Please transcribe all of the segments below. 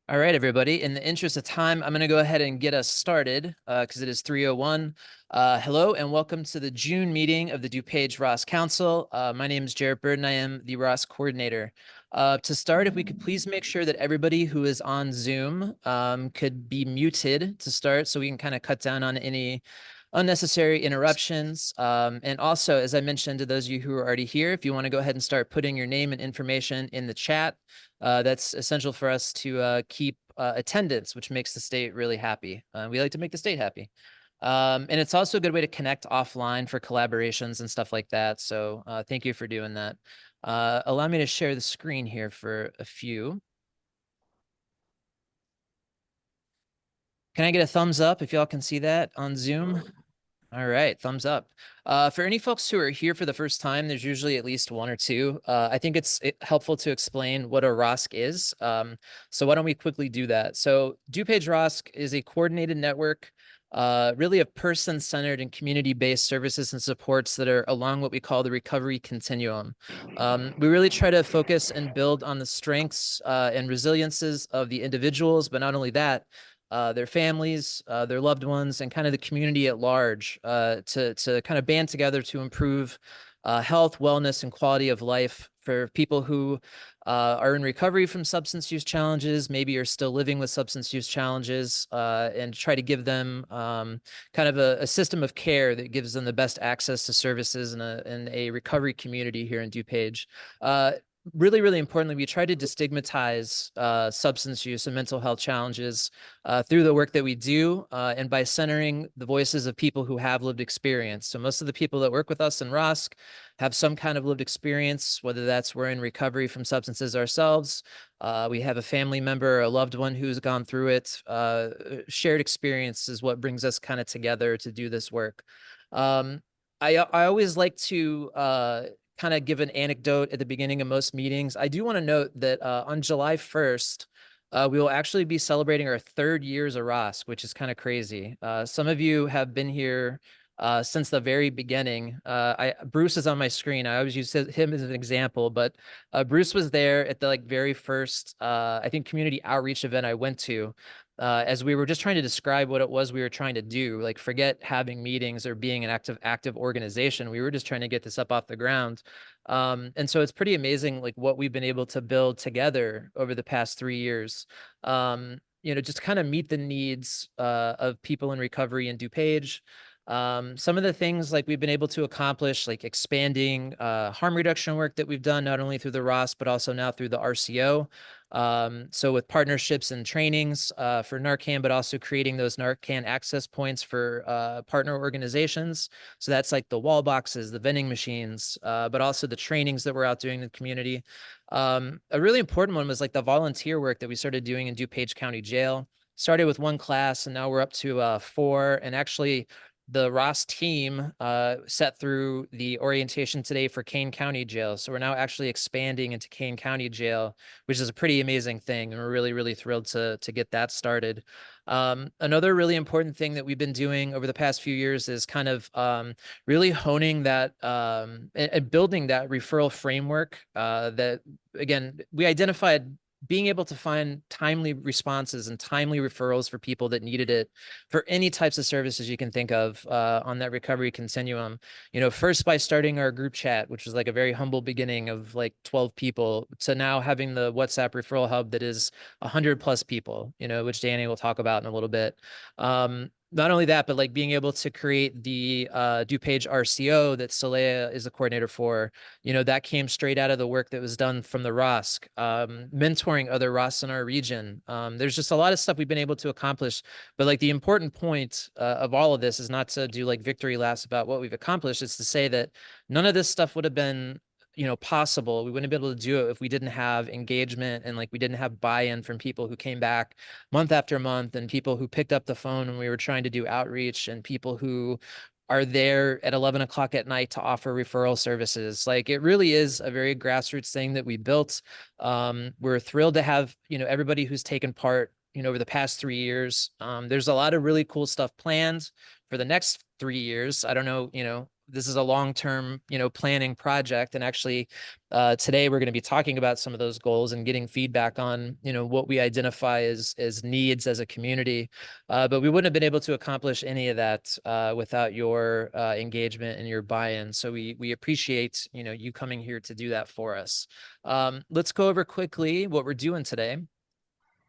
All right, everybody. In the interest of time, I'm going to go ahead and get us started because it is 3:01. Hello and welcome to the June meeting of the DuPage ROSC Council. My name is Jared Bird and I am the ROSC coordinator. To start, if we could please make sure that everybody who is on Zoom could be muted to start so we can kind of cut down on any unnecessary interruptions. And also, as I mentioned to those of you who are already here, if you want to go ahead and start putting your name and information in the chat, that's essential for us to keep attendance, which makes the state really happy. We like to make the state happy. And it's also a good way to connect offline for collaborations and stuff like that. So thank you for doing that. Allow me to share the screen here for a few. Can I get a thumbs up if y'all can see that on Zoom? All right, thumbs up. For any folks who are here for the first time, there's usually at least one or two. I think it's helpful to explain what a ROSC is. So why don't we quickly do that? So DuPage ROSC is a coordinated network, really of person-centered and community-based services and supports that are along what we call the recovery continuum. We really try to focus and build on the strengths and resiliences of the individuals, but not only that, their families, their loved ones, and kind of the community at large to kind of band together to improve health, wellness, and quality of life for people who are in recovery from substance use challenges, maybe are still living with substance use challenges, and try to give them kind of a system of care that gives them the best access to services in a recovery community here in DuPage. Really, really importantly, we try to destigmatize substance use and mental health challenges through the work that we do and by centering the voices of people who have lived experience. So most of the people that work with us in ROSC have some kind of lived experience, whether that's we're in recovery from substances ourselves, we have a family member, a loved one who's gone through it. Shared experience is what brings us kind of together to do this work. I always like to kind of give an anecdote at the beginning of most meetings. I do want to note that on July 1st, we will actually be celebrating our 3rd year as a ROSC, which is kind of crazy. Some of you have been here since the very beginning. Bruce is on my screen. I always use him as an example, but Bruce was there at the very first, I think, community outreach event I went to. As we were just trying to describe what it was we were trying to do, like forget having meetings or being an active organization. We were just trying to get this up off the ground. And so it's pretty amazing, like what we've been able to build together over the past 3 years. Just kind of meet the needs of people in recovery in DuPage. Some of the things like we've been able to accomplish, like expanding harm reduction work that we've done, not only through the ROSC, but also now through the RCO. So with partnerships and trainings for Narcan, but also creating those Narcan access points for partner organizations. So that's like the wall boxes, the vending machines, but also the trainings that we're out doing in the community. A really important one was like the volunteer work that we started doing in DuPage County Jail. Started with 1 class and now we're up to 4. And actually, the ROSC team sat through the orientation today for Kane County Jail. So we're now actually expanding into Kane County Jail, which is a pretty amazing thing. And we're really, really thrilled to get that started. Another really important thing that we've been doing over the past few years is kind of really honing that and building that referral framework that, again, we identified being able to find timely responses and timely referrals for people that needed it for any types of services you can think of on that recovery continuum. First by starting our group chat, which was like a very humble beginning of like 12 people, to now having the WhatsApp referral hub that is 100+ people, which Danny will talk about in a little bit. Not only that, but like being able to create the DuPage RCO that Saleha is the coordinator for, that came straight out of the work that was done from the ROSC, mentoring other ROSCs in our region. There's just a lot of stuff we've been able to accomplish, but like the important point of all of this is not to do like victory laps about what we've accomplished. It's to say that none of this stuff would have been possible. We wouldn't be able to do it if we didn't have engagement and like we didn't have buy-in from people who came back month after month and people who picked up the phone when we were trying to do outreach and people who are there at 11 o'clock at night to offer referral services. Like it really is a very grassroots thing that we built. We're thrilled to have, everybody who's taken part, over the past 3 years. There's a lot of really cool stuff planned for the next 3 years. I don't know, this is a long-term, planning project. And actually, today we're going to be talking about some of those goals and getting feedback on, what we identify as needs as a community. But we wouldn't have been able to accomplish any of that without your engagement and your buy-in. So we appreciate, you coming here to do that for us. Let's go over quickly what we're doing today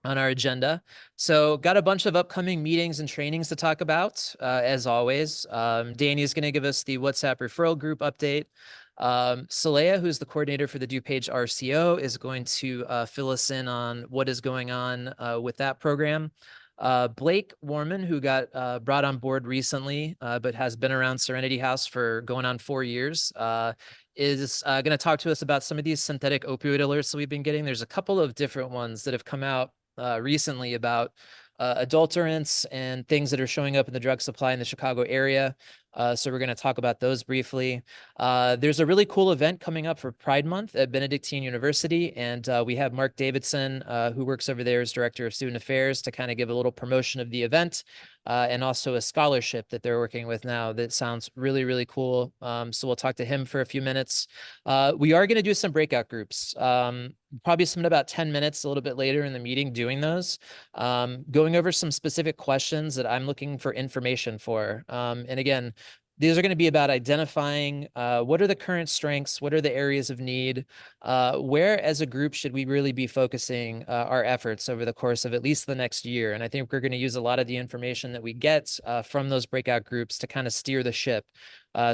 on our agenda. So got a bunch of upcoming meetings and trainings to talk about, as always. Danny is going to give us the WhatsApp referral group update. Saleha, who's the coordinator for the DuPage RCO, is going to fill us in on what is going on with that program. Blake Warman, who got brought on board recently, but has been around Serenity House for going on 4 years, is going to talk to us about some of these synthetic opioid alerts that we've been getting. There's a couple of different ones that have come out recently about adulterants and things that are showing up in the drug supply in the Chicago area. So we're going to talk about those briefly. There's a really cool event coming up for Pride Month at Benedictine University. And we have Mark Davidson, who works over there as Director of Student Affairs, to kind of give a little promotion of the event. And also a scholarship that they're working with now that sounds really, really cool. So we'll talk to him for a few minutes. We are going to do some breakout groups. Probably spend about 10 minutes a little bit later in the meeting doing those, going over some specific questions that I'm looking for information for. And again, these are going to be about identifying what are the current strengths, what are the areas of need, where as a group should we really be focusing our efforts over the course of at least the next year. And I think we're going to use a lot of the information that we get from those breakout groups to kind of steer the ship.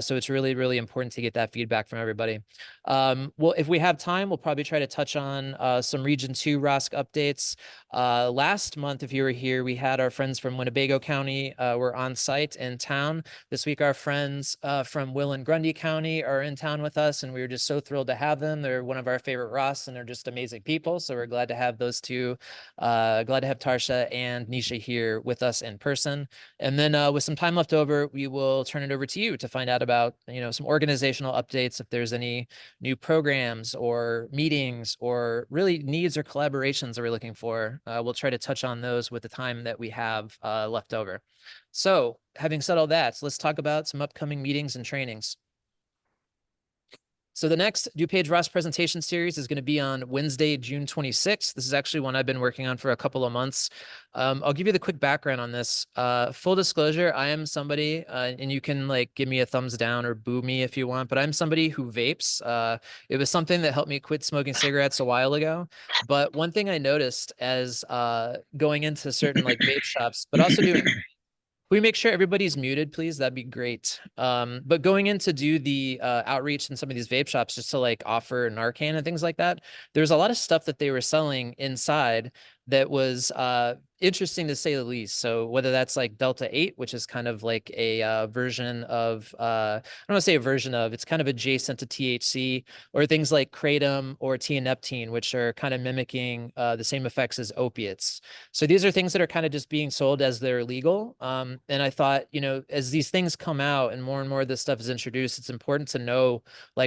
So it's really, really important to get that feedback from everybody. Well, if we have time, we'll probably try to touch on some Region 2 ROSC updates. Last month, if you were here, we had our friends from Winnebago County were on site in town. This week, our friends from Will and Grundy County are in town with us, and we were just so thrilled to have them. They're one of our favorite ROSs, and they're just amazing people. So we're glad to have those two. Glad to have Tarsha and Nisha here with us in person. And then with some time left over, we will turn it over to you to find out about, some organizational updates, if there's any new programs or meetings or really needs or collaborations that we're looking for. We'll try to touch on those with the time that we have left over. So having said all that, let's talk about some upcoming meetings and trainings. So the next DuPage ROSC presentation series is going to be on Wednesday, June 26th. This is actually one I've been working on for a couple of months. I'll give you the quick background on this. Full disclosure, I am somebody, and you can give me a thumbs down or boo me if you want, but I'm somebody who vapes. It was something that helped me quit smoking cigarettes a while ago. But one thing I noticed as going into certain vape shops, but also doing... Can we make sure everybody's muted, please? That'd be great. But going in to do the outreach in some of these vape shops just to offer Narcan and things like that, there's a lot of stuff that they were selling inside that was interesting to say the least. So whether that's Delta 8, which is kind of a version of, I don't want to say a version of, it's kind of adjacent to THC, or things like kratom or tianeptine, which are kind of mimicking the same effects as opiates. So these are things that are kind of just being sold as they're legal. And I thought, as these things come out and more of this stuff is introduced, it's important to know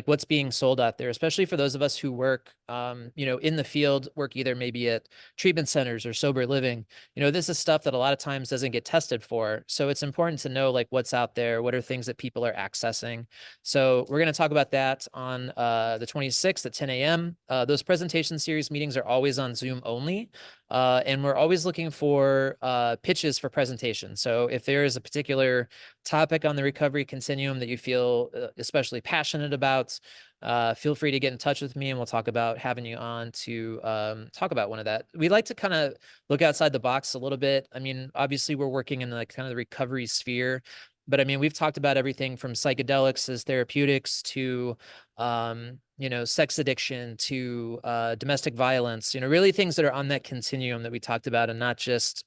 what's being sold out there, especially for those of us who work, in the field, work either maybe at treatment centers or sober living. This is stuff that a lot of times doesn't get tested for. So it's important to know what's out there, what are things that people are accessing. So we're going to talk about that on the 26th at 10 a.m. Those presentation series meetings are always on Zoom only. And we're always looking for pitches for presentations. So if there is a particular topic on the recovery continuum that you feel especially passionate about, feel free to get in touch with me and we'll talk about having you on to talk about one of that. We like to kind of look outside the box a little bit. I mean, obviously we're working in kind of the recovery sphere, but I mean, we've talked about everything from psychedelics as therapeutics to, sex addiction to domestic violence, really things that are on that continuum that we talked about, and not just,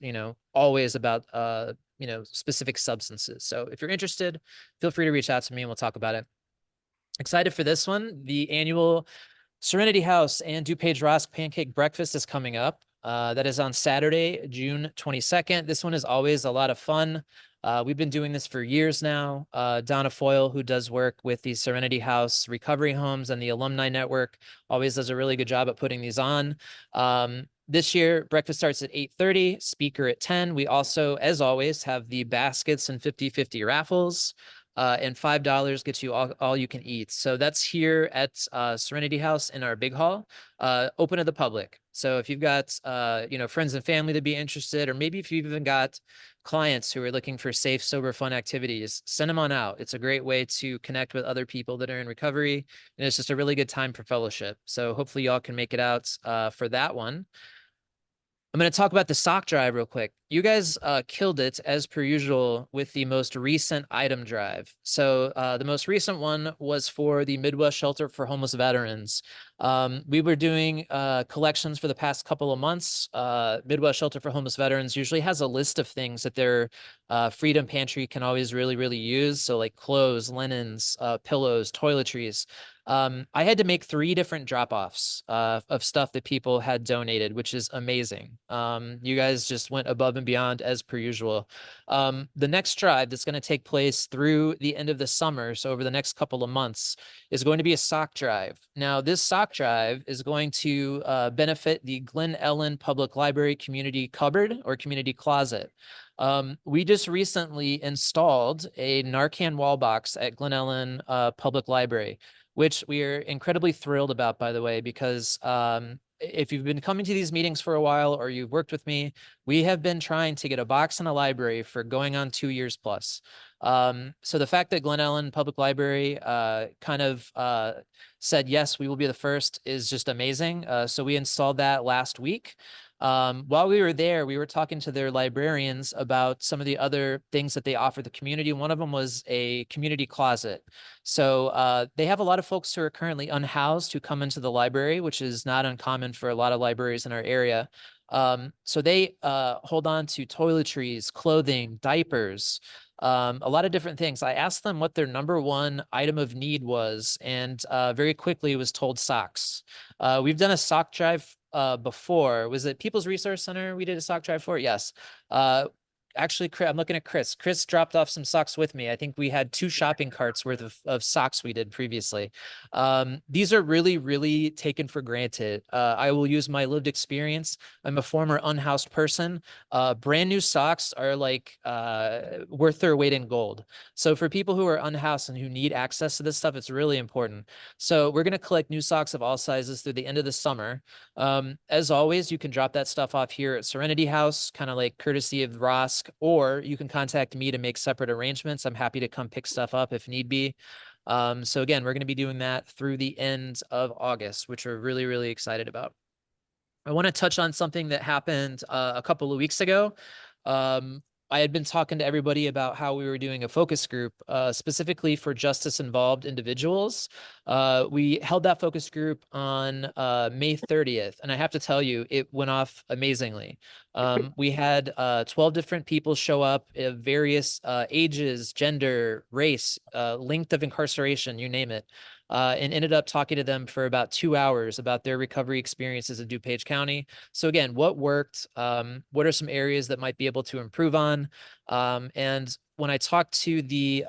always about, specific substances. So if you're interested, feel free to reach out to me and we'll talk about it. Excited for this one. The annual Serenity House and DuPage ROSC Pancake Breakfast is coming up. That is on Saturday, June 22nd. This one is always a lot of fun. We've been doing this for years now. Donna Foyle, who does work with the Serenity House Recovery Homes and the Alumni Network, always does a really good job at putting these on. This year, breakfast starts at 8:30, speaker at 10. We also, as always, have the baskets and 50/50 raffles. and $5 gets you all you can eat. So that's here at Serenity House in our big hall, open to the public. So if you've got friends and family to be interested, or maybe if you've even got clients who are looking for safe, sober, fun activities, send them on out. It's a great way to connect with other people that are in recovery, and it's just a really good time for fellowship. So hopefully y'all can make it out for that one. I'm going to talk about the sock drive real quick. You guys killed it as per usual with the most recent item drive. So the most recent one was for the Midwest Shelter for Homeless Veterans. We were doing collections for the past couple of months. Midwest Shelter for Homeless Veterans usually has a list of things that their Freedom Pantry can always really, really use. So like clothes, linens, pillows, toiletries. I had to make 3 different drop-offs of stuff that people had donated, which is amazing. You guys just went above and beyond as per usual. The next drive that's going to take place through the end of the summer, so over the next couple of months, is going to be a sock drive. Now, this sock drive is going to benefit the Glen Ellen Public Library Community Cupboard or Community Closet. We just recently installed a Narcan wall box at Glen Ellen Public Library, which we are incredibly thrilled about, by the way, because if you've been coming to these meetings for a while or you've worked with me, we have been trying to get a box in a library for going on 2 years plus. So the fact that Glen Ellen Public Library kind of said, yes, we will be the first is just amazing. So we installed that last week. While we were there, we were talking to their librarians about some of the other things that they offer the community. One of them was a community closet. So they have a lot of folks who are currently unhoused who come into the library, which is not uncommon for a lot of libraries in our area. So they hold on to toiletries, clothing, diapers, a lot of different things. I asked them what their number one item of need was, and very quickly was told socks. We've done a sock drive before. Was it People's Resource Center we did a sock drive for? Yes. Actually, I'm looking at Chris. Chris dropped off some socks with me. I think we had 2 shopping carts worth of socks we did previously. These are really, really taken for granted. I will use my lived experience. I'm a former unhoused person. Brand new socks are like worth their weight in gold. So for people who are unhoused and who need access to this stuff, it's really important. So we're going to collect new socks of all sizes through the end of the summer. As always, you can drop that stuff off here at Serenity House, kind of like courtesy of ROSC, or you can contact me to make separate arrangements. I'm happy to come pick stuff up if need be. So again, we're going to be doing that through the end of August, which we're really, really excited about. I want to touch on something that happened a couple of weeks ago. I had been talking to everybody about how we were doing a focus group specifically for justice-involved individuals. We held that focus group on May 30th, and I have to tell you, it went off amazingly. We had 12 different people show up of various ages, gender, race, length of incarceration, you name it. And ended up talking to them for about 2 hours about their recovery experiences in DuPage County. So again, what worked? What are some areas that might be able to improve on? And when I talked to the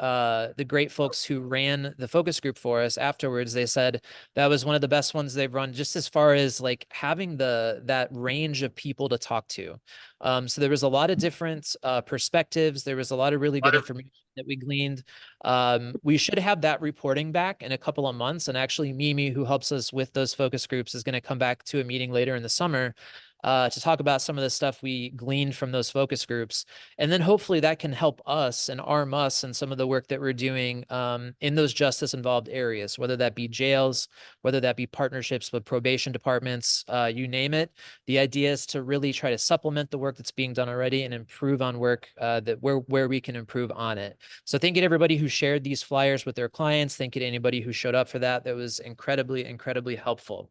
great folks who ran the focus group for us afterwards, they said that was one of the best ones they've run, just as far as like having that range of people to talk to. So there was a lot of different perspectives. There was a lot of really good information that we gleaned. We should have that reporting back in a couple of months. And actually Mimi, who helps us with those focus groups, is going to come back to a meeting later in the summer to talk about some of the stuff we gleaned from those focus groups. And then hopefully that can help us and arm us in some of the work that we're doing in those justice involved areas, whether that be jails, whether that be partnerships with probation departments, you name it. The idea is to really try to supplement the work that's being done already and improve on work where we can improve on it. So thank you to everybody who shared these flyers with their clients. Thank you to anybody who showed up for that. That was incredibly, incredibly helpful.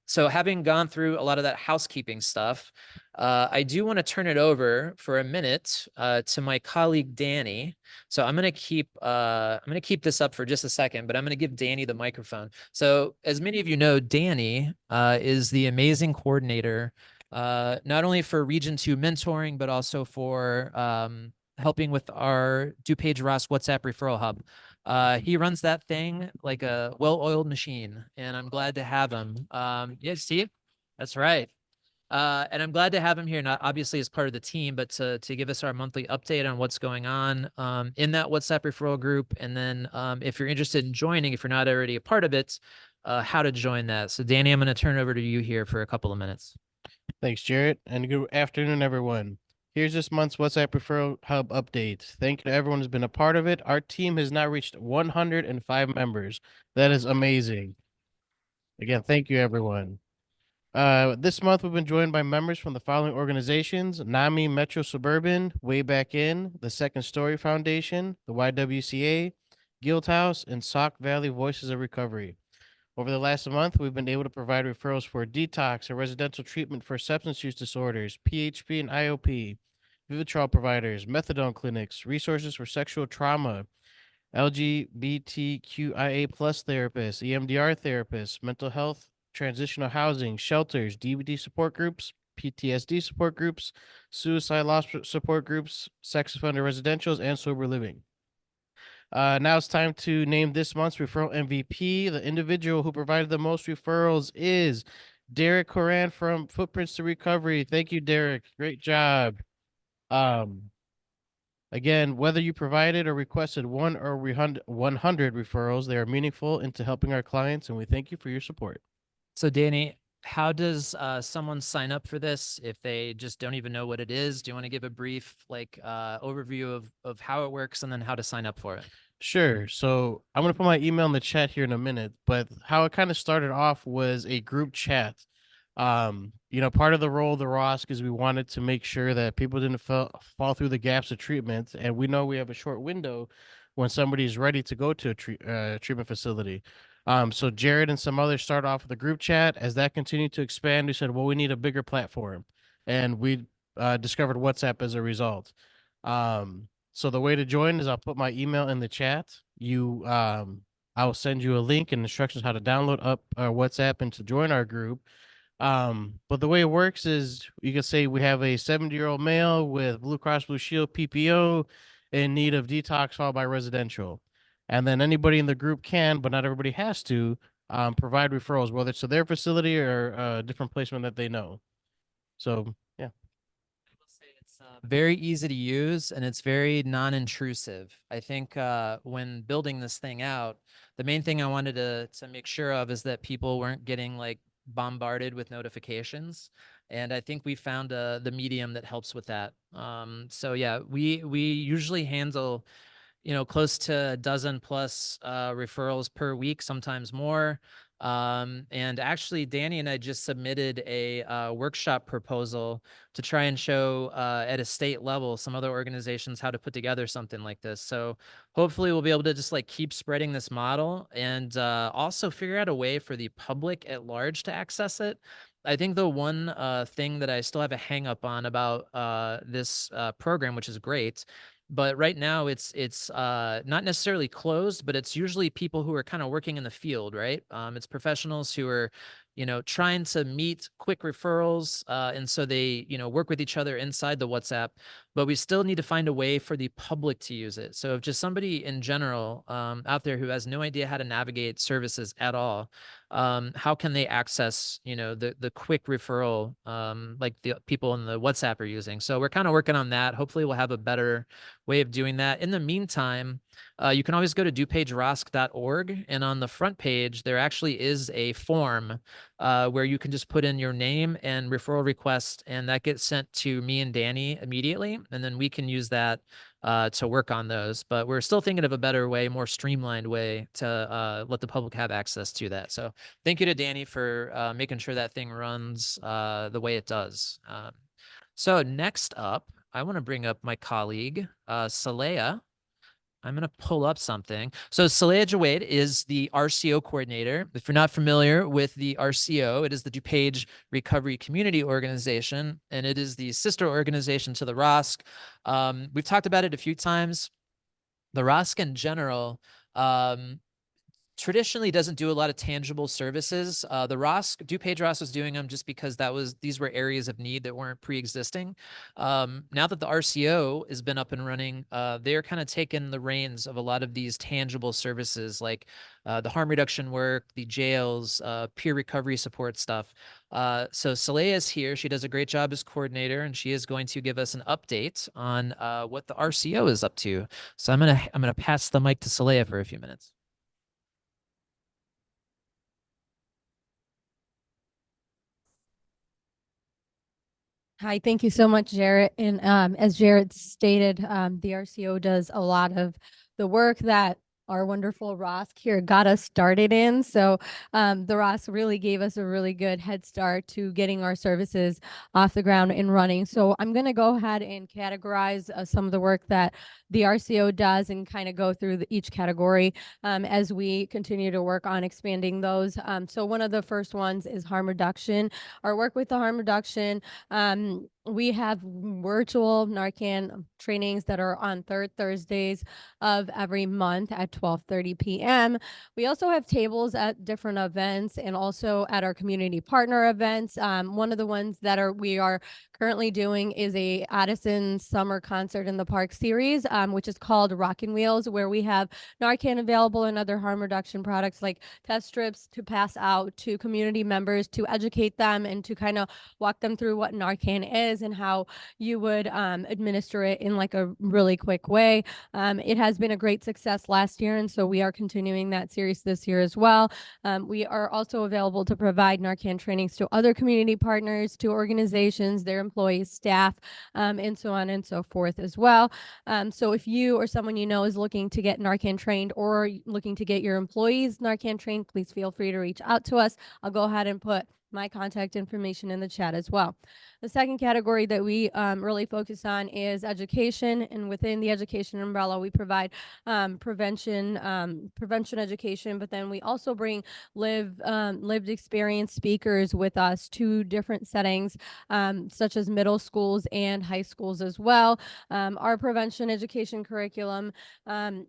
So having gone through a lot of that housekeeping stuff, I do want to turn it over for a minute to my colleague Danny. So I'm going to keep this up for just a second, but I'm going to give Danny the microphone. So as many of you know, Danny is the amazing coordinator, not only for Region 2 mentoring, but also for helping with our DuPage ROSC WhatsApp referral hub. He runs that thing like a well-oiled machine, and I'm glad to have him. Yeah, Steve, that's right. And I'm glad to have him here, not obviously as part of the team, but to give us our monthly update on what's going on in that WhatsApp referral group. And then if you're interested in joining, if you're not already a part of it, how to join that. So Danny, I'm going to turn over to you here for a couple of minutes. Thanks, Jarrett, and good afternoon, everyone. Here's this month's WhatsApp Referral Hub update. Thank you to everyone who's been a part of it. Our team has now reached 105 members. That is amazing. Again, thank you, everyone. This month we've been joined by members from the following organizations: NAMI Metro Suburban, Way Back In, the Second Story Foundation, the YWCA, Guild House, and Sauk Valley Voices of Recovery. Over the last month, we've been able to provide referrals for detox or residential treatment for substance use disorders, PHP and IOP, Vivitrol providers, methadone clinics, resources for sexual trauma, LGBTQIA plus therapists, EMDR therapists, mental health, transitional housing, shelters, DVD support groups, PTSD support groups, suicide loss support groups, sex offender residentials, and sober living. Now it's time to name this month's referral MVP. The individual who provided the most referrals is Derek Coran from Footprints to Recovery. Thank you, Derek. Great job. Um, Again, whether you provided or requested 100 referrals, they are meaningful into helping our clients, and we thank you for your support. So Danny, how does someone sign up for this if they just don't even know what it is? Do you want to give a brief overview of how it works and then how to sign up for it? Sure. So I'm going to put my email in the chat here in a minute, but how it kind of started off was a group chat. Part of the role of the ROSC is we wanted to make sure that people didn't fall through the gaps of treatment. And we know we have a short window when somebody's ready to go to a treatment facility. So Jared and some others start off with a group chat. As that continued to expand, we said, well, we need a bigger platform. And we discovered WhatsApp as a result. So the way to join is I'll put my email in the chat. I'll send you a link and instructions how to download up our WhatsApp and to join our group. But the way it works is you can say we have a 70-year-old male with Blue Cross Blue Shield PPO in need of detox followed by residential. And then anybody in the group can, but not everybody has to, provide referrals, whether it's to their facility or a different placement that they know. So, yeah. I will say it's very easy to use and it's very non-intrusive. I think when building this thing out, the main thing I wanted to make sure of is that people weren't getting like bombarded with notifications. And I think we found the medium that helps with that. So yeah, we usually handle close to a dozen plus referrals per week, sometimes more. And actually, Danny and I just submitted a workshop proposal to try and show at a state level some other organizations how to put together something like this. So hopefully we'll be able to just like keep spreading this model and also figure out a way for the public at large to access it. I think the one thing that I still have a hang up on about this program, which is great, but right now it's not necessarily closed, but it's usually people who are kind of working in the field, right? It's professionals who are, trying to meet quick referrals. And so they, work with each other inside the WhatsApp, but we still need to find a way for the public to use it. So if just somebody in general out there who has no idea how to navigate services at all, how can they access, the quick referral like the people in the WhatsApp are using? So we're kind of working on that. Hopefully we'll have a better way of doing that. In the meantime, you can always go to DuPageROSC.org, and on the front page, there actually is a form where you can just put in your name and referral request, and that gets sent to me and Danny immediately, and then we can use that to work on those. But we're still thinking of a better way, more streamlined way to let the public have access to that. So thank you to Danny for making sure that thing runs the way it does. So next up, I want to bring up my colleague, Saleha. I'm going to pull up something. So Saleha Jawed is the RCO coordinator. If you're not familiar with the RCO, it is the DuPage Recovery Community Organization, and it is the sister organization to the ROSC. We've talked about it a few times. The ROSC in general, traditionally doesn't do a lot of tangible services. The ROSC, DuPage ROSC was doing them just because these were areas of need that weren't pre-existing. Now that the RCO has been up and running, they're kind of taking the reins of a lot of these tangible services like the harm reduction work, the jails, peer recovery support stuff. So Saleha is here. She does a great job as coordinator, and she is going to give us an update on what the RCO is up to. So I'm gonna pass the mic to Saleha for a few minutes. Hi, thank you so much, Jarrett. And as Jarrett stated, the RCO does a lot of the work that our wonderful ROSC here got us started in. So the ROSC really gave us a really good head start to getting our services off the ground and running. So I'm going to go ahead and categorize some of the work that the RCO does and kind of go through each category as we continue to work on expanding those. So one of the first ones is harm reduction. Our work with the harm reduction, we have virtual Narcan trainings that are on third Thursdays of every month at 12:30 p.m. We also have tables at different events and also at our community partner events. One of the ones that we are currently doing is a Addison Summer Concert in the Park series, which is called Rockin' Wheels, where we have Narcan available and other harm reduction products like test strips to pass out to community members to educate them and to kind of walk them through what Narcan is and how you would administer it in like a really quick way. It has been a great success last year, and so we are continuing that series this year as well. We are also available to provide Narcan trainings to other community partners, to organizations, their employees, staff, and so on and so forth as well. So if you or someone you know is looking to get Narcan trained or looking to get your employees Narcan trained, please feel free to reach out to us. I'll go ahead and put my contact information in the chat as well. The second category that we really focus on is education, and within the education umbrella, we provide prevention education, but then we also bring lived experience speakers with us to different settings, such as middle schools and high schools as well. Our prevention education curriculum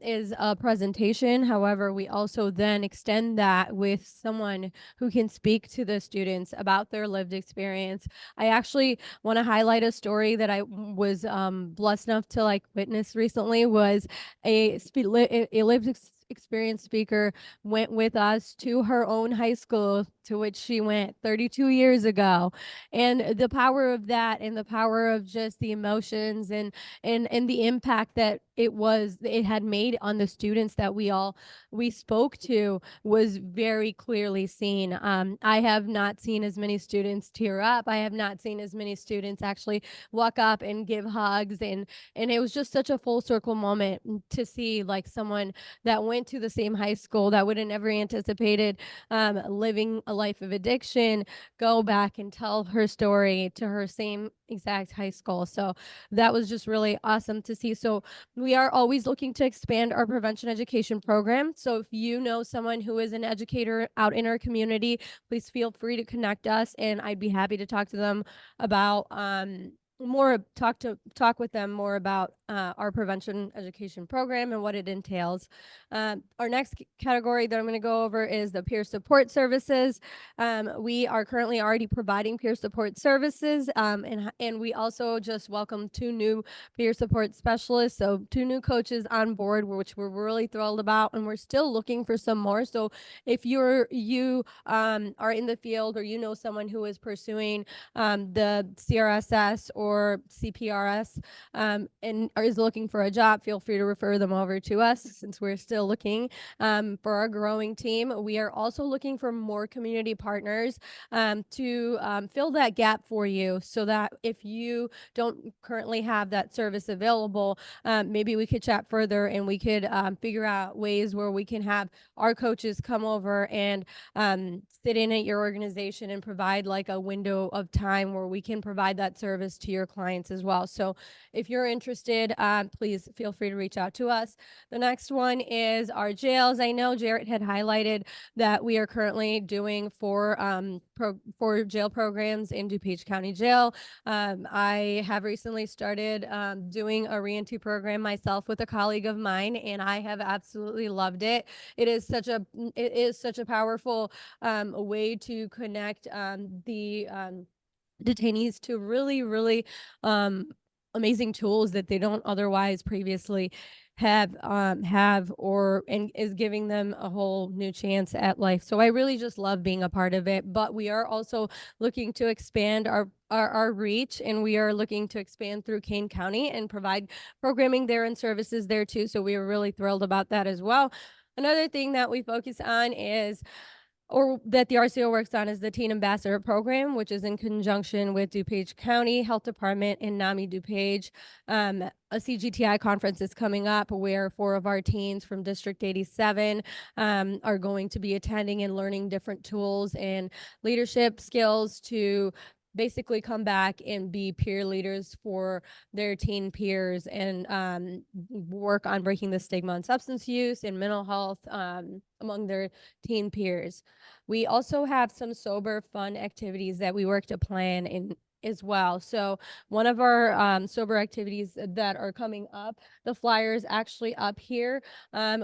is a presentation. However, we also then extend that with someone who can speak to the students about their lived experience. I actually want to highlight a story that I was blessed enough to like witness recently. Was a lived experience speaker went with us to her own high school to which she went 32 years ago, and the power of that and the power of just the emotions and the impact that it had made on the students that we spoke to was very clearly seen. I have not seen as many students tear up. I have not seen as many students actually walk up and give hugs, and it was just such a full circle moment to see like someone that went to the same high school that would have never anticipated living a life of addiction go back and tell her story to her same exact high school. So that was just really awesome to see. So we are always looking to expand our prevention education program. So if you know someone who is an educator out in our community, please feel free to connect us, and I'd be happy to talk to them about talk with them more about our prevention education program and what it entails. Our next category that I'm going to go over is the peer support services. We are currently already providing peer support services, and we also just welcomed 2 new peer support specialists, so 2 new coaches on board, which we're really thrilled about, and we're still looking for some more. So if you are in the field, or you know someone who is pursuing the CRSS or CPRS and is looking for a job, feel free to refer them over to us since we're still looking for our growing team. We are also looking for more community partners to fill that gap for you, so that if you don't currently have that service available, maybe we could chat further and we could figure out ways where we can have our coaches come over and sit in at your organization and provide like a window of time where we can provide that service to your clients as well. So if you're interested interested, please feel free to reach out to us. The next one is our jails. I know Jarrett had highlighted that we are currently doing for jail programs in DuPage County Jail. I have recently started doing a reentry program myself with a colleague of mine, and I have absolutely loved it. It is such a powerful way to connect the detainees to really amazing tools that they don't otherwise previously have and is giving them a whole new chance at life. So I really just love being a part of it, but we are also looking to expand our reach, and we are looking to expand through Kane County and provide programming there and services there too. So we are really thrilled about that as well. Another thing that we focus on is or that the RCO works on is the Teen Ambassador Program, which is in conjunction with DuPage County Health Department and NAMI DuPage. A CGTI conference is coming up where 4 of our teens from District 87 are going to be attending and learning different tools and leadership skills to basically come back and be peer leaders for their teen peers and work on breaking the stigma on substance use and mental health among their teen peers. We also have some sober fun activities that we work to plan in as well. So one of our sober activities that are coming up, the flyer is actually up here.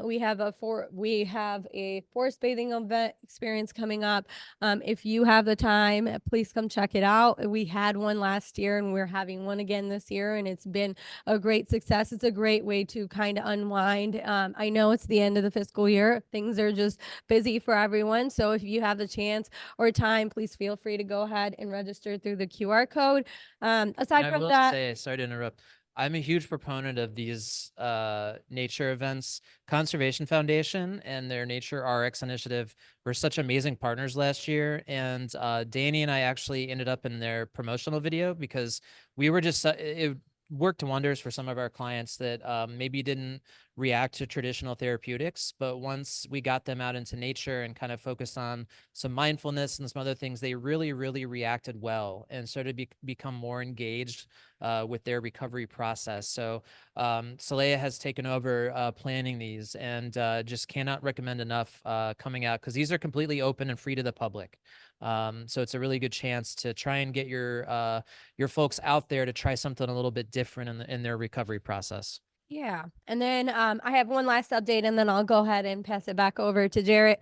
We have a forest bathing event experience coming up. If you have the time, please come check it out. We had one last year and we're having one again this year, and it's been a great success. It's a great way to kind of unwind. I know it's the end of the fiscal year. Things are just busy for everyone. So if you have the chance or time, please feel free to go ahead and register through the QR code. Aside I from will that, say, sorry to interrupt. I'm a huge proponent of these nature events. Conservation Foundation and their Nature RX initiative were such amazing partners last year. And Danny and I actually ended up in their promotional video because we were just, it worked wonders for some of our clients that maybe didn't react to traditional therapeutics, but once we got them out into nature and kind of focused on some mindfulness and some other things, they really reacted well and started to become more engaged with their recovery process. So Saleha has taken over planning these, and just cannot recommend enough coming out, because these are completely open and free to the public. So it's a really good chance to try and get your folks out there to try something a little bit different in their recovery process. yeah. And then I have one last update, and then I'll go ahead and pass it back over to Jarrett.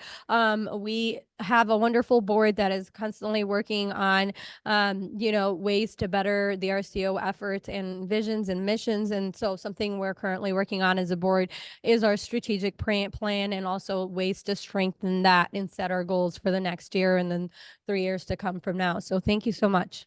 We have a wonderful board that is constantly working on, ways to better the RCO efforts and visions and missions. And so something we're currently working on as a board is our strategic plan and also ways to strengthen that and set our goals for the next year and then 3 years to come from now. So thank you so much.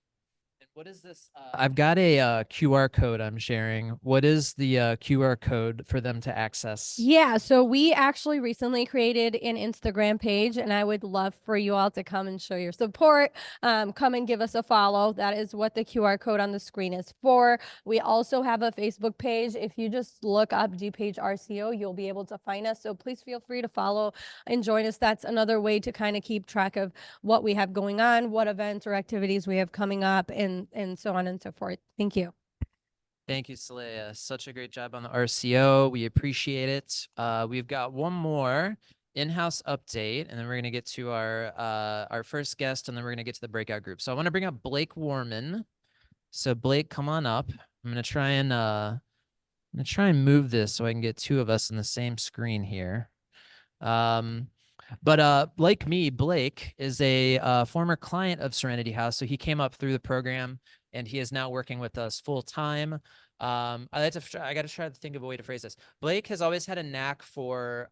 What is this? I've got a QR code I'm sharing. What is the QR code for them to access? Yeah, so we actually recently created an Instagram page, and I would love for you all to come and show your support. Come and give us a follow. That is what the QR code on the screen is for. We also have a Facebook page. If you just look up DuPage RCO, you'll be able to find us. So please feel free to follow and join us. That's another way to kind of keep track of what we have going on, what events or activities we have coming up, and so on and so forth. Thank you. Thank you, Saleha. Such a great job on the RCO. We appreciate it. We've got one more in-house update, and then we're going to get to our first guest, and then we're going to get to the breakout group. So I want to bring up Blake Warman. So Blake, come on up. I'm going to try and move this so I can get 2 of us in the same screen here. But like me, Blake is a former client of Serenity House. So he came up through the program, and he is now working with us full time. I got to try to think of a way to phrase this. Blake has always had a knack for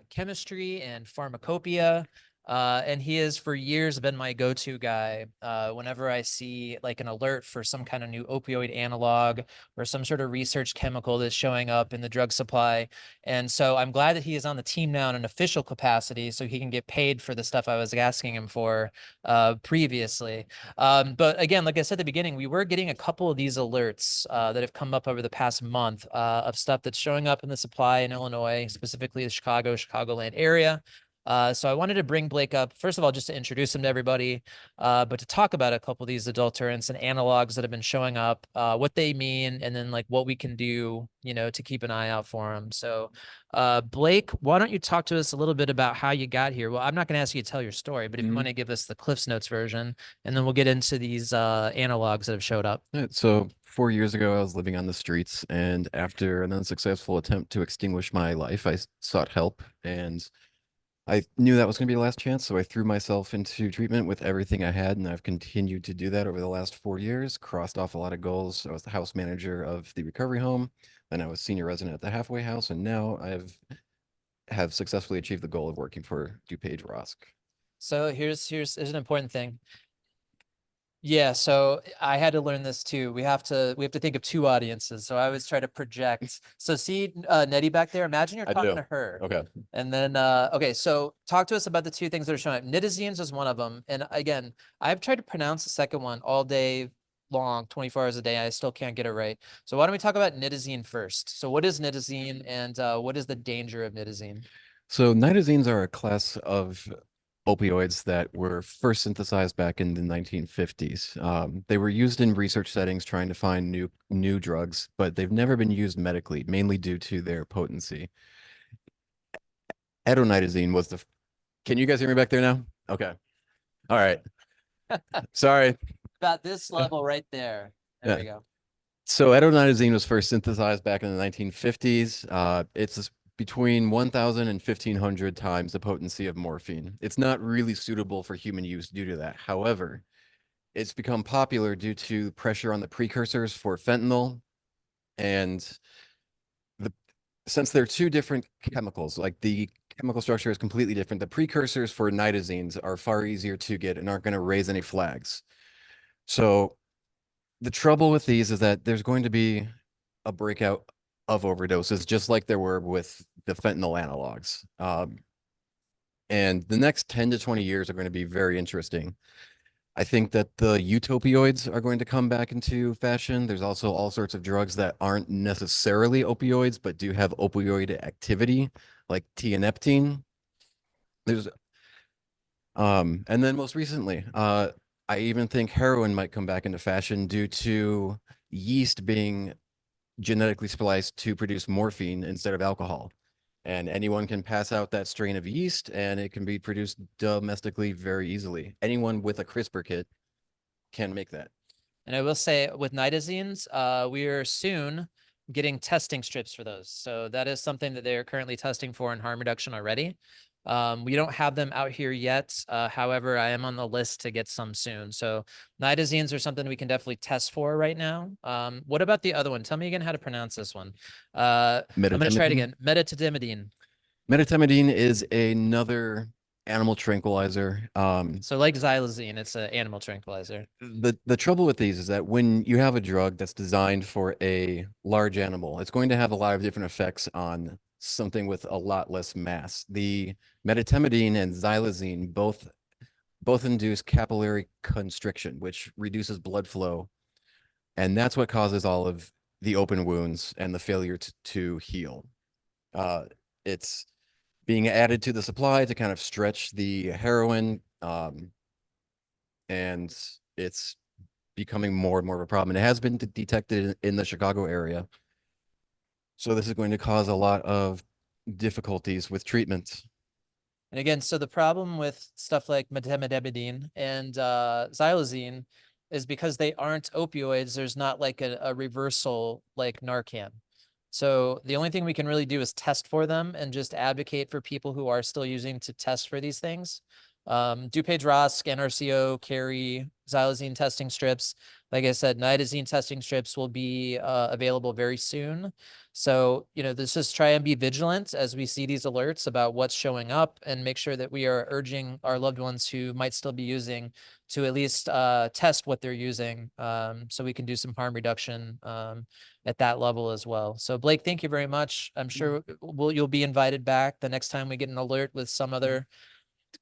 chemistry and pharmacopoeia. And he has for years been my go-to guy whenever I see like an alert for some kind of new opioid analog or some sort of research chemical that's showing up in the drug supply. And so I'm glad that he is on the team now in an official capacity so he can get paid for the stuff I was asking him for previously. But again, like I said at the beginning, we were getting a couple of these alerts that have come up over the past month of stuff that's showing up in the supply in Illinois, specifically the Chicagoland area. So I wanted to bring Blake up, first of all, just to introduce him to everybody, but to talk about a couple of these adulterants and analogs that have been showing up, what they mean, and then like what we can do, you know, to keep an eye out for them. So Blake, why don't you talk to us a little bit about how you got here? Well, I'm not going to ask you to tell your story, but if you want to give us the Cliff's Notes version, and then we'll get into these analogs that have showed up. So 4 years ago, I was living on the streets, and after an unsuccessful attempt to extinguish my life, I sought help, and I knew that was going to be the last chance, so I threw myself into treatment with everything I had, and I've continued to do that over the last 4 years, crossed off a lot of goals. I was the house manager of the recovery home, then I was senior resident at the halfway house, and now have successfully achieved the goal of working for DuPage ROSC. So here's an important thing. Yeah, so I had to learn this too. We have to think of two audiences. So I always try to project. So see Nettie back there, imagine you're I talking do. to her. Okay. And then okay, so talk to us about the two things that are showing up. Nitazines is one of them. And again, I've tried to pronounce the second one all day long, 24 hours a day. I still can't get it right. So why don't we talk about nitazine first? So what is nitazine, and what is the danger of nitazine? So nitazines are a class of opioids that were first synthesized back in the 1950s. They were used in research settings trying to find new drugs, but they've never been used medically, mainly due to their potency. Adonitazine was the... Can you guys hear me back there now? Okay. All right. Sorry. About this level right there. There we go. So adonitazine was first synthesized back in the 1950s. It's between 1,000 and 1,500 times the potency of morphine. It's not really suitable for human use due to that. However, it's become popular due to pressure on the precursors for fentanyl. And since they're two different chemicals, like the chemical structure is completely different, the precursors for nitazines are far easier to get and aren't going to raise any flags. So the trouble with these is that there's going to be a breakout of overdoses, just like there were with the fentanyl analogs. And the next 10 to 20 years are going to be very interesting. I think that the eutopioids are going to come back into fashion. There's also all sorts of drugs that aren't necessarily opioids, but do have opioid activity, like tianeptine. There's, and then most recently, I even think heroin might come back into fashion due to yeast being genetically spliced to produce morphine instead of alcohol. And anyone can pass out that strain of yeast, and it can be produced domestically very easily. Anyone with a CRISPR kit can make that. And I will say with nitazines, we are soon getting testing strips for those. So that is something that they are currently testing for in harm reduction already. We don't have them out here yet. However, I am on the list to get some soon. So nitazines are something we can definitely test for right now. What about the other one? Tell me again how to pronounce this one. I'm going to try it again. Medetomidine. Medetomidine is another animal tranquilizer. So like xylazine, it's an animal tranquilizer. The trouble with these is that when you have a drug that's designed for a large animal, it's going to have a lot of different effects on something with a lot less mass. The medetomidine and xylazine both induce capillary constriction, which reduces blood flow, and that's what causes all of the open wounds and the failure to heal. It's being added to the supply to kind of stretch the heroin, and it's becoming more and more of a problem. And it has been detected in the Chicago area. So this is going to cause a lot of difficulties with treatment. And again, so the problem with stuff like medetomidine and xylazine is because they aren't opioids, there's not like a reversal like Narcan. So the only thing we can really do is test for them and just advocate for people who are still using to test for these things. DuPage ROSC and RCO carry xylazine testing strips. Like I said, nitazine testing strips will be available very soon. So, you know, this is try and be vigilant as we see these alerts about what's showing up, and make sure that we are urging our loved ones who might still be using to at least test what they're using, so we can do some harm reduction at that level as well. So Blake, thank you very much. I'm sure you'll be invited back the next time we get an alert with some other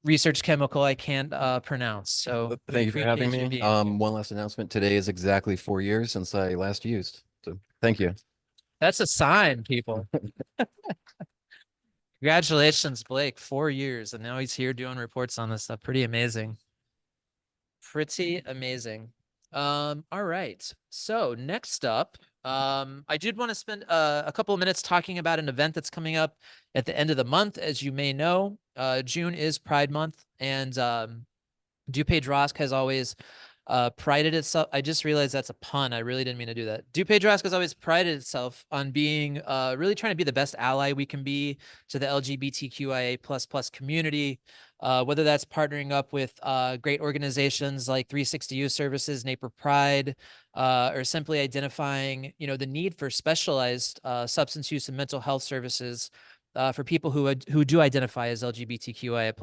research chemical I can't pronounce. So thank you for having me. One last announcement. Today is exactly 4 years since I last used. So thank you. That's a sign, people. Congratulations, Blake. 4 years, and now he's here doing reports on this stuff. Pretty amazing. Pretty amazing. All right. So next up, I did want to spend a couple of minutes talking about an event that's coming up at the end of the month. As you may know, June is Pride Month, and DuPage ROSC has always prided itself. I just realized that's a pun. I really didn't mean to do that. DuPage ROSC has always prided itself on being really trying to be the best ally we can be to the LGBTQIA++ community, whether that's partnering up with great organizations like 360 Youth Services, Naper Pride, or simply identifying, the need for specialized substance use and mental health services for people who do identify as LGBTQIA+.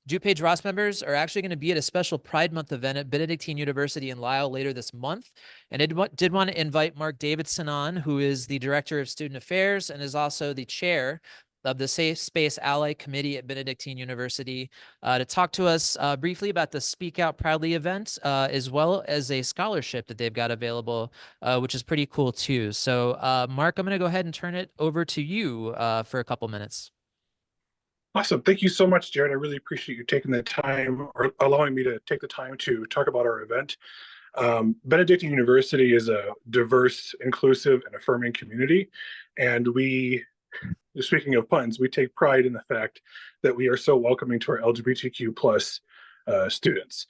DuPage ROSC members are actually going to be at a special Pride Month event at Benedictine University in Lisle later this month. And I did want to invite Mark Davidson on, who is the Director of Student Affairs and is also the chair of the Safe Space Ally Committee at Benedictine University, to talk to us briefly about the Speak Out Proudly event, as well as a scholarship that they've got available, which is pretty cool too. So Mark, I'm going to go ahead and turn it over to you for a couple minutes. Awesome. Thank you so much, Jared. I really appreciate you taking the time or allowing me to take the time to talk about our event. Benedictine University is a diverse, inclusive, and affirming community. And speaking of puns, we take pride in the fact that we are so welcoming to our LGBTQ plus students.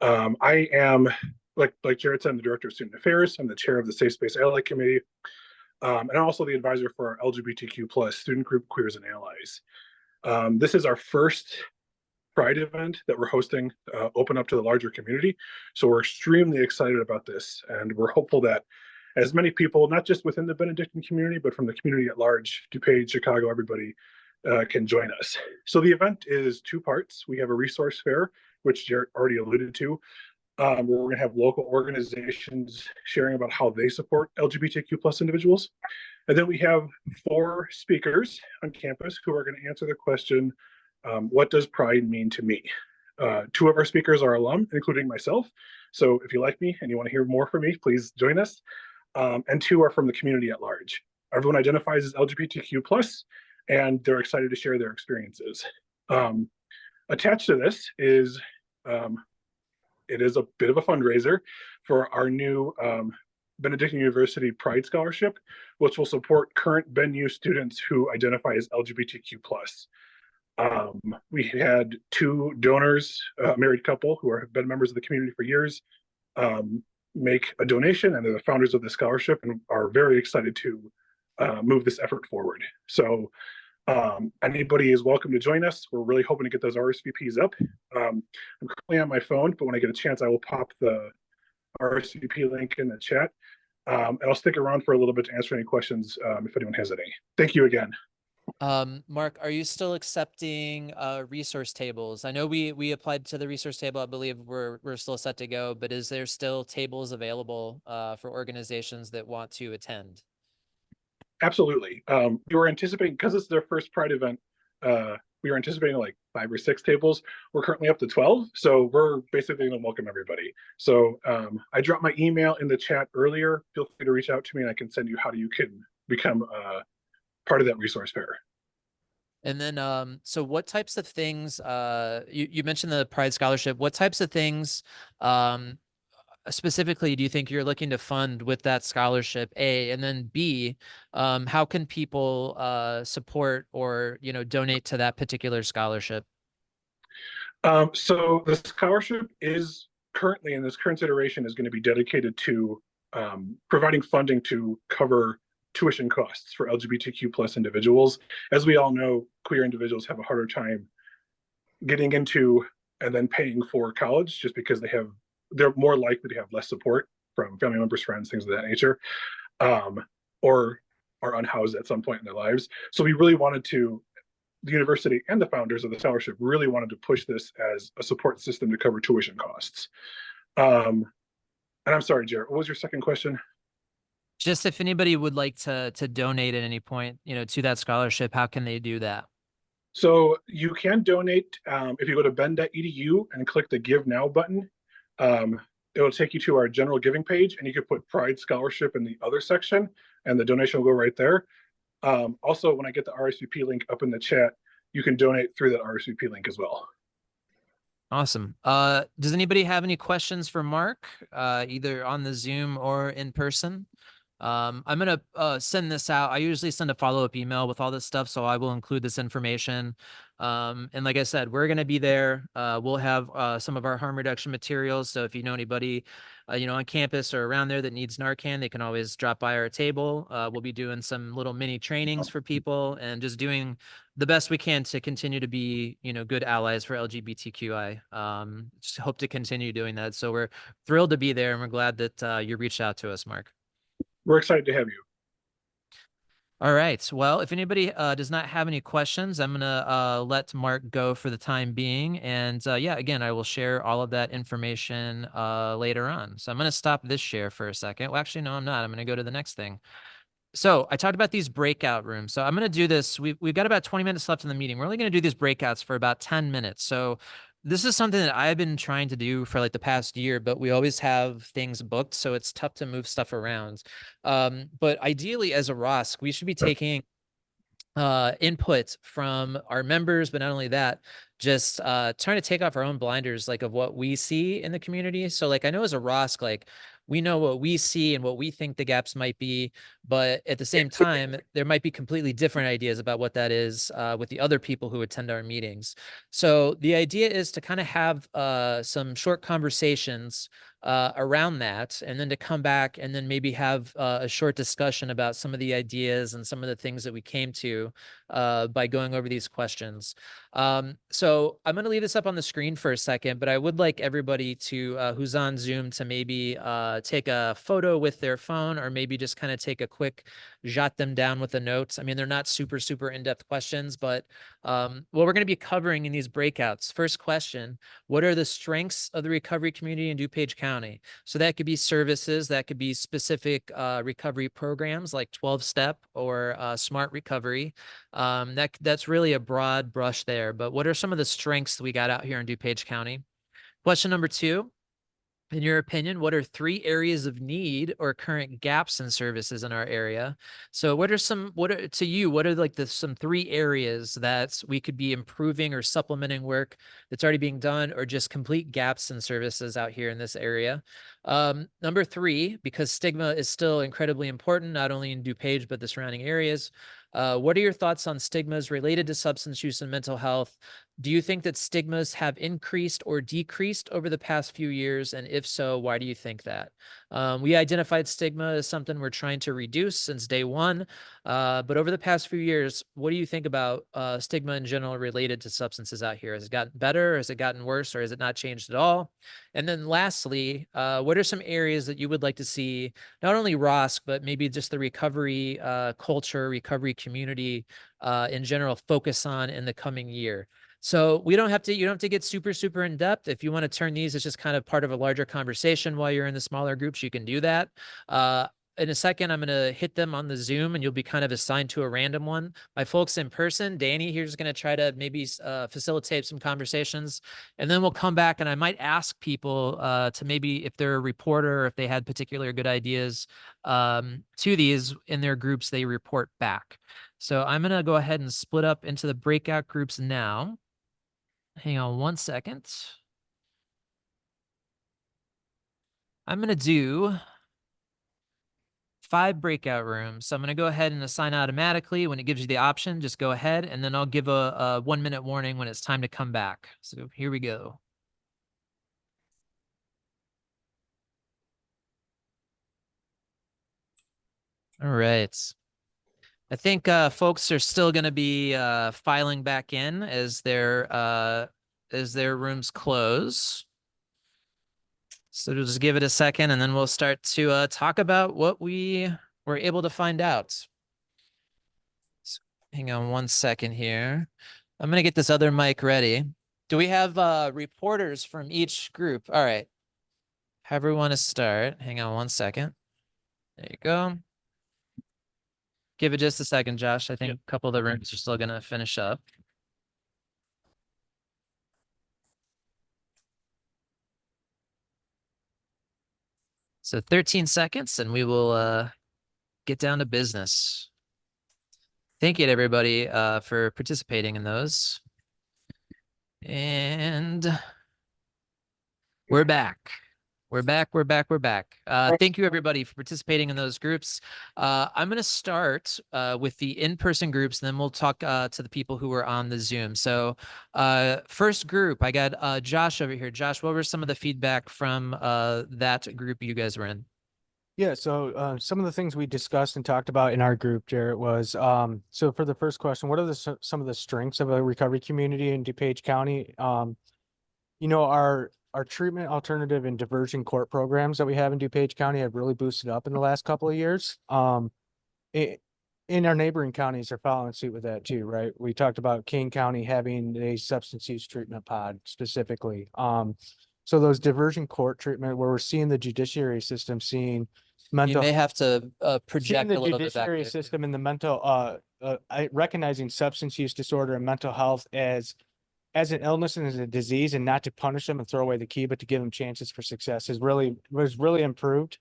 I am, like Jared said, I'm the Director of Student Affairs. I'm the chair of the Safe Space Ally Committee. And I'm also the advisor for our LGBTQ plus student group, Queers and Allies. This is our first Pride event that we're hosting, open up to the larger community. So we're extremely excited about this. And we're hopeful that as many people, not just within the Benedictine community, but from the community at large, DuPage, Chicago, everybody can join us. So the event is 2 parts. We have a resource fair, which Jared already alluded to, where we're going to have local organizations sharing about how they support LGBTQ plus individuals. And then we have 4 speakers on campus who are going to answer the question, what does Pride mean to me? 2 of our speakers are alum, including myself. So if you like me and you want to hear more from me, please join us. And 2 are from the community at large. Everyone identifies as LGBTQ plus, and they're excited to share their experiences. Attached to this is, it is a bit of a fundraiser for our new Benedictine University Pride Scholarship, which will support current BenU students who identify as LGBTQ plus. We had 2 donors, a married couple who have been members of the community for years, make a donation, and they're the founders of the scholarship and are very excited to move this effort forward. So anybody is welcome to join us. We're really hoping to get those RSVPs up. I'm currently on my phone, but when I get a chance, I will pop the RSVP link in the chat. And I'll stick around for a little bit to answer any questions if anyone has any. Thank you again. Mark, are you still accepting resource tables? I know we applied to the resource table. I believe we're still set to go, but is there still tables available for organizations that want to attend? Absolutely. We were anticipating, because it's their first Pride event, we were anticipating like 5 or 6 tables. We're currently up to 12, so we're basically going to welcome everybody. So I dropped my email in the chat earlier. Feel free to reach out to me and I can send you how you can become part of that resource fair. And then, so what types of things, you mentioned the Pride Scholarship, what types of things specifically do you think you're looking to fund with that scholarship, A, and then B, how can people support or, donate to that particular scholarship? So the scholarship is currently, in this current iteration, is going to be dedicated to providing funding to cover tuition costs for LGBTQ plus individuals. As we all know, queer individuals have a harder time getting into and then paying for college just because they're more likely to have less support from family members, friends, things of that nature, or are unhoused at some point in their lives. So we really wanted to, the university and the founders of the scholarship really wanted to push this as a support system to cover tuition costs. And I'm sorry, Jared, what was your second question? Just if anybody would like to donate at any point, to that scholarship, how can they do that? So you can donate if you go to ben.edu and click the Give Now button. It will take you to our general giving page, and you can put Pride Scholarship in the other section, and the donation will go right there. Also, when I get the RSVP link up in the chat, you can donate through that RSVP link as well. Awesome. Does anybody have any questions for Mark, either on the Zoom or in person? I'm going to send this out. I usually send a follow-up email with all this stuff, so I will include this information. And like I said, we're going to be there. We'll have some of our harm reduction materials. So if you know anybody, on campus or around there that needs Narcan, they can always drop by our table. We'll be doing some little mini trainings for people and just doing the best we can to continue to be, good allies for LGBTQI. Just hope to continue doing that. So we're thrilled to be there, and we're glad that you reached out to us, Mark. We're excited to have you. All right. Well, if anybody does not have any questions, I'm going to let Mark go for the time being. And yeah, again, I will share all of that information later on. So I'm going to stop this share for a second. Well, actually, no, I'm not. I'm going to go to the next thing. So I talked about these breakout rooms. So I'm going to do this. We've got about 20 minutes left in the meeting. We're only going to do these breakouts for about 10 minutes. So this is something that I've been trying to do for like the past year, but we always have things booked. So it's tough to move stuff around. But ideally as a ROSC, we should be taking input from our members, but not only that, just trying to take off our own blinders, like of what we see in the community. So like, I know as a ROSC, like we know what we see and what we think the gaps might be, but at the same time, there might be completely different ideas about what that is with the other people who attend our meetings. So the idea is to kind of have some short conversations around that, and then to come back and then maybe have a short discussion about some of the ideas and some of the things that we came to by going over these questions. So I'm going to leave this up on the screen for a second, but I would like everybody to who's on Zoom to maybe take a photo with their phone, or maybe just kind of take a quick jot them down with the notes. I mean, they're not super in-depth questions, but what we're going to be covering in these breakouts. First question: what are the strengths of the recovery community in DuPage County? So that could be services, that could be specific recovery programs like 12-step or smart recovery. That's really a broad brush there, but what are some of the strengths that we got out here in DuPage County? Question number 2: in your opinion, what are 3 areas of need or current gaps in services in our area? So what are like some 3 areas that we could be improving or supplementing work that's already being done, or just complete gaps in services out here in this area? Number 3, because stigma is still incredibly important, not only in DuPage, but the surrounding areas. What are your thoughts on stigmas related to substance use and mental health? Do you think that stigmas have increased or decreased over the past few years? And if so, why do you think that? We identified stigma as something we're trying to reduce since day one. But over the past few years, what do you think about stigma in general related to substances out here? Has it gotten better? Has it gotten worse? Or has it not changed at all? And then lastly, what are some areas that you would like to see not only ROSC, but maybe just the recovery culture, recovery community in general focus on in the coming year? So you don't have to get super in depth. If you want to turn these as just kind of part of a larger conversation while you're in the smaller groups, you can do that. In a second, I'm going to hit them on the Zoom, and you'll be kind of assigned to a random one. My folks in person, Danny here's going to try to maybe facilitate some conversations, and then we'll come back, and I might ask people to maybe, if they're a reporter, or if they had particular good ideas to these in their groups, they report back. So I'm going to go ahead and split up into the breakout groups now. Hang on one second. I'm going to do 5 breakout rooms. So I'm going to go ahead and assign automatically. When it gives you the option, just go ahead, and then I'll give a 1-minute warning when it's time to come back. So here we go. All right. I think folks are still going to be filing back in as their rooms close. So we'll just give it a second, and then we'll start to talk about what we were able to find out. So hang on one second here. I'm going to get this other mic ready. Do we have reporters from each group? All right. Have everyone to start. Hang on one second. There you go. Give it just a second, Josh. I think a couple of the rooms are still going to finish up. So 13 seconds, and we will get down to business. Thank you to everybody for participating in those. And we're back. We're back. Thank you everybody for participating in those groups. I'm going to start with the in-person groups, and then we'll talk to the people who were on the Zoom. So first group, I got Josh over here. Josh, what were some of the feedback from that group you guys were in? Yeah, so some of the things we discussed and talked about in our group, Jarrett, was so for the first question, what are some of the strengths of a recovery community in DuPage County? Our treatment alternative and diversion court programs that we have in DuPage County have really boosted up in the last couple of years. In our neighboring counties are following suit with that too, right? We talked about King County having a substance use treatment pod specifically. So those diversion court treatment where we're seeing the judiciary system seeing mental. You may have to Seeing project the a little bit back judiciary there. system and the mental, recognizing substance use disorder and mental health as an illness and as a disease, and not to punish them and throw away the key, but to give them chances for success was really improved.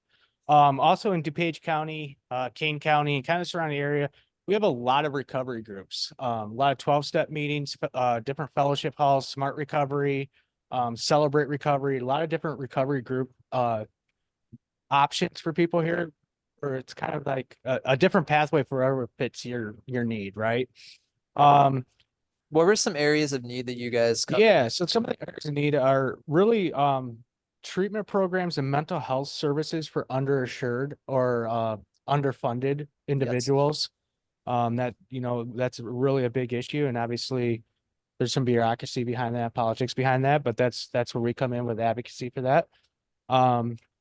Also in DuPage County, Kane County, and kind of surrounding area, we have a lot of recovery groups, a lot of 12-step meetings, different fellowship halls, smart recovery, celebrate recovery, a lot of different recovery group options for people here, or it's kind of like a different pathway for whoever fits your need, right? What were some areas of need that you guys covered? Yeah, so some of the areas of need are really treatment programs and mental health services for underassured or underfunded individuals. That's really a big issue, and obviously there's some bureaucracy behind that, politics behind that, but that's where we come in with advocacy for that.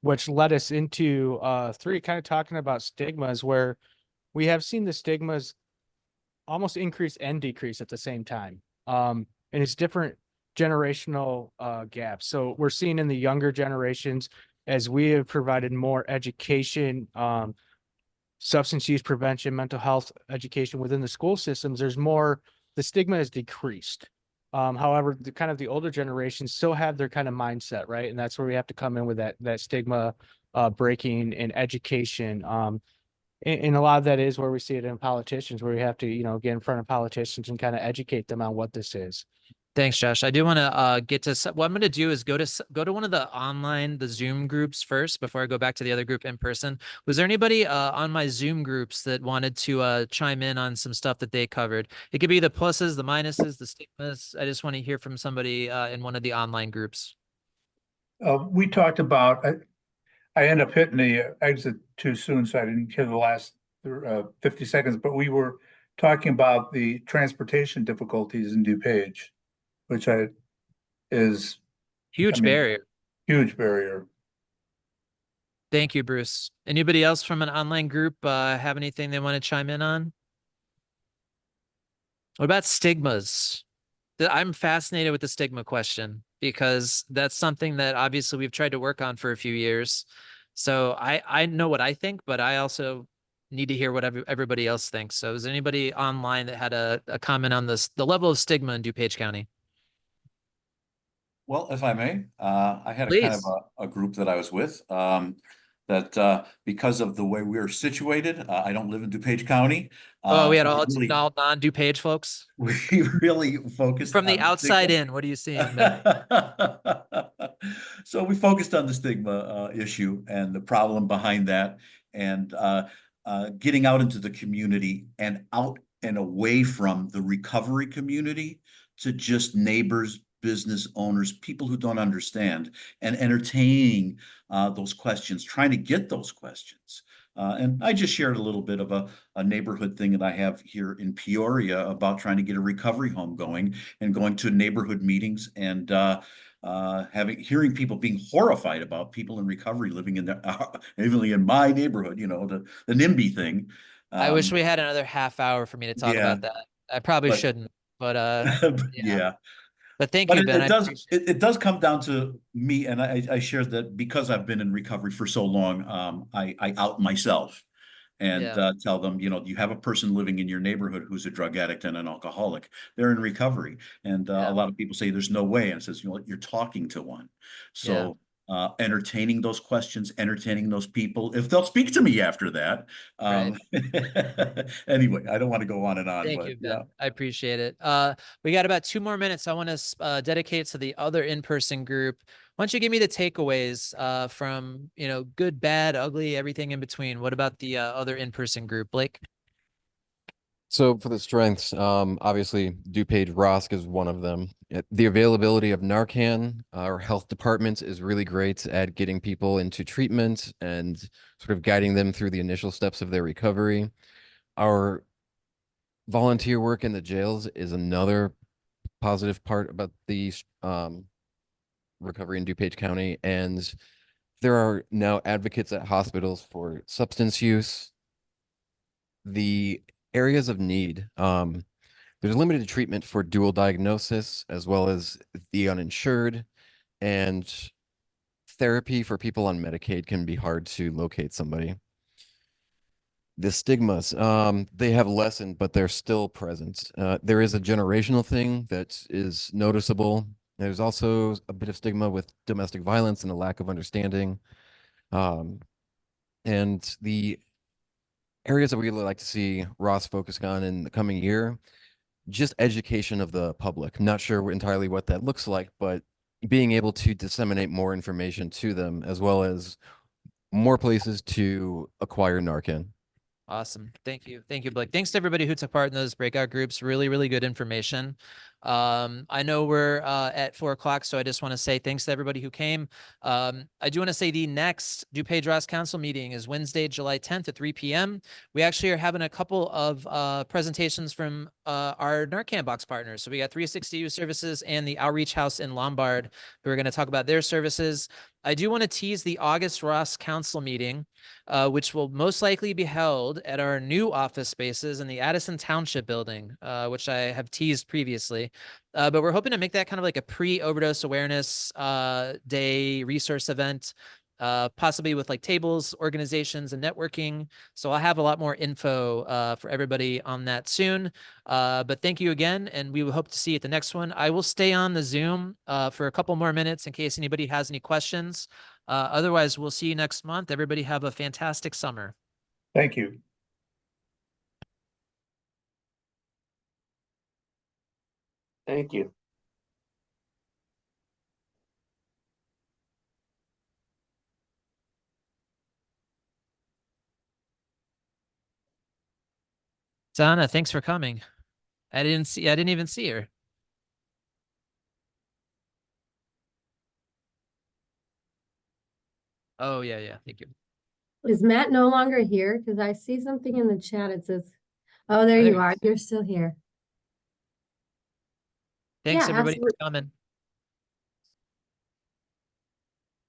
Which led us into three, kind of talking about stigmas, where we have seen the stigmas almost increase and decrease at the same time. And it's different generational gaps. So we're seeing in the younger generations, as we have provided more education, substance use prevention, mental health education within the school systems, the stigma has decreased. However, the older generations still have their kind of mindset, right? And that's where we have to come in with that stigma breaking and education. And a lot of that is where we see it in politicians, where we have to, get in front of politicians and kind of educate them on what this is. Thanks, Josh. I do want to get to what I'm going to do is go to one of the Zoom groups first before I go back to the other group in person. Was there anybody on my Zoom groups that wanted to chime in on some stuff that they covered? It could be the pluses, the minuses, the stigmas. I just want to hear from somebody in one of the online groups. We talked about, I ended up hitting the exit too soon, so I didn't hear the last 50 seconds, but we were talking about the transportation difficulties in DuPage, which is Huge barrier. Huge barrier. Thank you, Bruce. Anybody else from an online group have anything they want to chime in on? What about stigmas? I'm fascinated with the stigma question, because that's something that obviously we've tried to work on for a few years. So I know what I think, but I also need to hear what everybody else thinks. So is there anybody online that had a comment on the level of stigma in DuPage County? Well, if I may, I had a kind of a group that I was with that because of the way we're situated, I don't live in DuPage County. We had all non-DuPage folks. We really focused from the outside stigma. in. What are you seeing? So we focused on the stigma issue and the problem behind that, and getting out into the community and out and away from the recovery community to just neighbors, business owners, people who don't understand, and entertaining those questions, trying to get those questions. And I just shared a little bit of a neighborhood thing that I have here in Peoria about trying to get a recovery home going, and going to neighborhood meetings and hearing people being horrified about people in recovery living in even in my neighborhood, the NIMBY thing. I wish we had another half hour for me to talk about that. I probably shouldn't, but yeah. But thank you, Ben. It does come down to me, and I shared that because I've been in recovery for so long, I out myself and tell them, you have a person living in your neighborhood who's a drug addict and an alcoholic. They're in recovery, and a lot of people say there's no way, and it says, you're talking to one. So entertaining those questions, entertaining those people, if they'll speak to me after that. Anyway, I don't want to go on and on, Thank but you, yeah. Ben. I appreciate it. We got about 2 more minutes. I want to dedicate to the other in-person group. Why don't you give me the takeaways from, you know, good, bad, ugly, everything in between? What about the other in-person group, Blake? So for the strengths, obviously DuPage ROSC is one of them. The availability of Narcan, our health department is really great at getting people into treatment and sort of guiding them through the initial steps of their recovery. Our volunteer work in the jails is another positive part about the recovery in DuPage County. And there are now advocates at hospitals for substance use. The areas of need, there's limited treatment for dual diagnosis as well as the uninsured, and therapy for people on Medicaid can be hard to locate somebody. The stigmas, they have lessened, but they're still present. There is a generational thing that is noticeable. There's also a bit of stigma with domestic violence and a lack of understanding. And the areas that we would like to see Ross focusing on in the coming year, just education of the public. Not sure entirely what that looks like, but being able to disseminate more information to them, as well as more places to acquire Narcan. Awesome. Thank you. Thank you, Blake. Thanks to everybody who took part in those breakout groups. Really, really good information. I know we're at 4 o'clock, so I just want to say thanks to everybody who came. I do want to say the next DuPage ROSC Council meeting is Wednesday, July 10th at 3 p.m. We actually are having a couple of presentations from our Narcan box partners. So we got 360U Services and the Outreach House in Lombard, who are going to talk about their services. I do want to tease the August ROSC Council meeting, which will most likely be held at our new office spaces in the Addison Township building, which I have teased previously. But we're hoping to make that kind of like a pre-overdose awareness day resource event, possibly with like tables, organizations, and networking. So I'll have a lot more info for everybody on that soon. But thank you again, and we will hope to see you at the next one. I will stay on the Zoom for a couple more minutes in case anybody has any questions. Otherwise, we'll see you next month. Everybody have a fantastic summer. Thank you. Thank you. Donna, thanks for coming. I didn't even see her. Oh, yeah. Thank you. Is Matt no longer here? Because I see something in the chat. It says, oh, there Oh, you there- are. You're still here. Thanks Yeah, everybody for absolutely. coming.